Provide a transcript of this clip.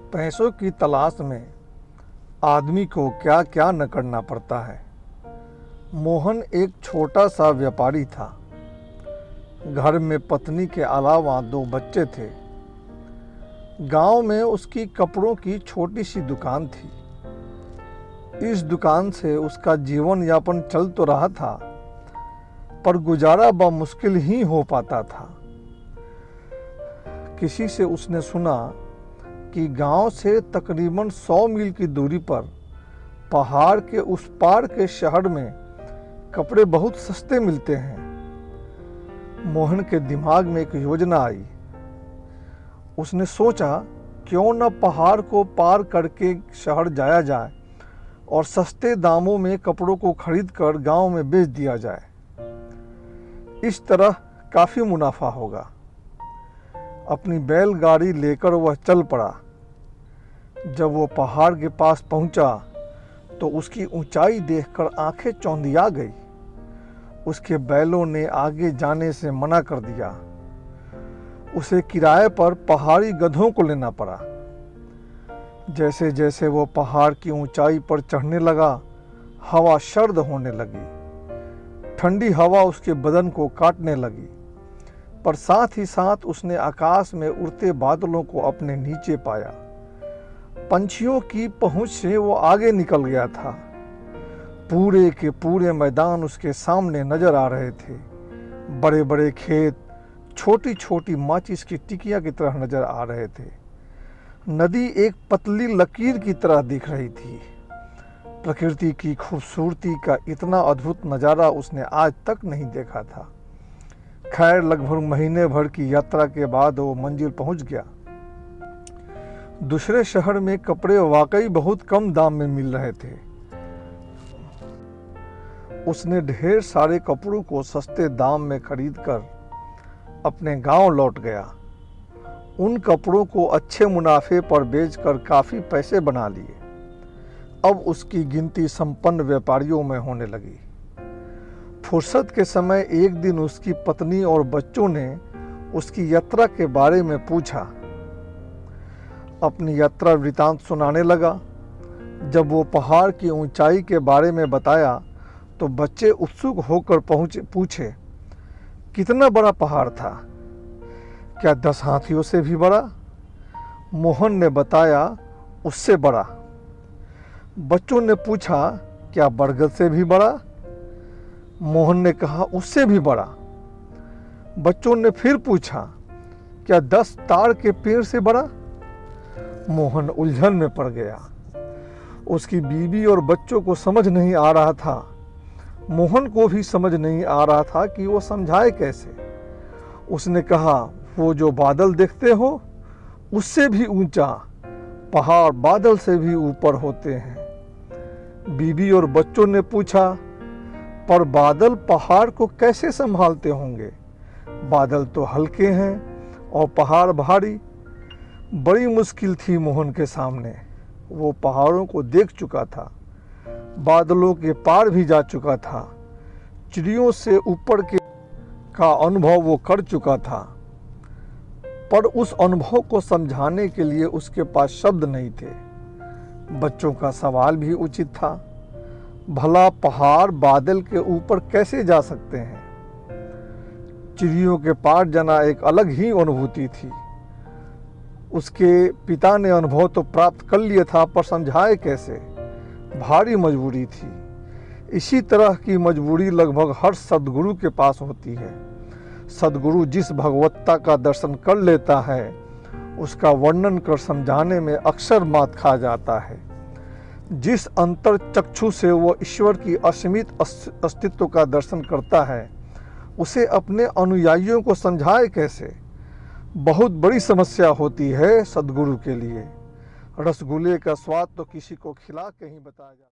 पैसों की तलाश में आदमी को क्या क्या न करना पड़ता है। मोहन एक छोटा सा व्यापारी था। घर में पत्नी के अलावा 2 बच्चे थे। गांव में उसकी कपड़ों की छोटी सी दुकान थी। इस दुकान से उसका जीवन यापन चल तो रहा था, पर गुजारा मुश्किल ही हो पाता था। किसी से उसने सुना कि गांव से तकरीबन 100 मील की दूरी पर पहाड़ के उस पार के शहर में कपड़े बहुत सस्ते मिलते हैं। मोहन के दिमाग में एक योजना आई। उसने सोचा, क्यों न पहाड़ को पार करके शहर जाया जाए और सस्ते दामों में कपड़ों को खरीदकर गांव में बेच दिया जाए। इस तरह काफ़ी मुनाफा होगा। अपनी बैलगाड़ी लेकर वह चल पड़ा। जब वो पहाड़ के पास पहुंचा तो उसकी ऊंचाई देखकर आंखें चौंधिया गई। उसके बैलों ने आगे जाने से मना कर दिया। उसे किराए पर पहाड़ी गधों को लेना पड़ा। जैसे जैसे वो पहाड़ की ऊंचाई पर चढ़ने लगा, हवा सर्द होने लगी। ठंडी हवा उसके बदन को काटने लगी, पर साथ ही साथ उसने आकाश में उड़ते बादलों को अपने नीचे पाया। पंछियों की पहुंच से वो आगे निकल गया था। पूरे के पूरे मैदान उसके सामने नजर आ रहे थे। बड़े बड़े खेत छोटी छोटी माचिस की टिकिया की तरह नजर आ रहे थे। नदी एक पतली लकीर की तरह दिख रही थी। प्रकृति की खूबसूरती का इतना अद्भुत नज़ारा उसने आज तक नहीं देखा था। खैर, लगभग महीने भर की यात्रा के बाद वो मंजिल पहुंच गया। दूसरे शहर में कपड़े वाकई बहुत कम दाम में मिल रहे थे। उसने ढेर सारे कपड़ों को सस्ते दाम में खरीदकर अपने गांव लौट गया। उन कपड़ों को अच्छे मुनाफे पर बेचकर काफ़ी पैसे बना लिए। अब उसकी गिनती संपन्न व्यापारियों में होने लगी। फुर्सत के समय एक दिन उसकी पत्नी और बच्चों ने उसकी यात्रा के बारे में पूछा। अपनी यात्रा वृतांत सुनाने लगा। जब वो पहाड़ की ऊंचाई के बारे में बताया तो बच्चे उत्सुक होकर पूछे, कितना बड़ा पहाड़ था? क्या 10 हाथियों से भी बड़ा? मोहन ने बताया, उससे बड़ा। बच्चों ने पूछा, क्या बरगद से भी बड़ा? मोहन ने कहा, उससे भी बड़ा। बच्चों ने फिर पूछा, क्या 10 ताड़ के पेड़ से बड़ा? मोहन उलझन में पड़ गया। उसकी बीवी और बच्चों को समझ नहीं आ रहा था। मोहन को भी समझ नहीं आ रहा था कि वो समझाए कैसे। उसने कहा, वो जो बादल देखते हो, उससे भी ऊंचा पहाड़ बादल से भी ऊपर होते हैं। बीवी और बच्चों ने पूछा, पर बादल पहाड़ को कैसे संभालते होंगे? बादल तो हल्के हैं और पहाड़ भारी। बड़ी मुश्किल थी मोहन के सामने। वो पहाड़ों को देख चुका था, बादलों के पार भी जा चुका था, चिड़ियों से ऊपर का अनुभव वो कर चुका था, पर उस अनुभव को समझाने के लिए उसके पास शब्द नहीं थे। बच्चों का सवाल भी उचित था। भला पहाड़ बादल के ऊपर कैसे जा सकते हैं? चिड़ियों के पार जाना एक अलग ही अनुभूति थी। उसके पिता ने अनुभव तो प्राप्त कर लिया था, पर समझाए कैसे? भारी मजबूरी थी। इसी तरह की मजबूरी लगभग हर सद्गुरु के पास होती है। सद्गुरु जिस भगवत्ता का दर्शन कर लेता है, उसका वर्णन कर समझाने में अक्सर मात खा जाता है। जिस अंतर चक्षु से वो ईश्वर की असीमित अस्तित्व का दर्शन करता है, उसे अपने अनुयायियों को समझाए कैसे? बहुत बड़ी समस्या होती है सद्गुरु के लिए। रसगुल्ले का स्वाद तो किसी को खिला के ही बताया जाता है।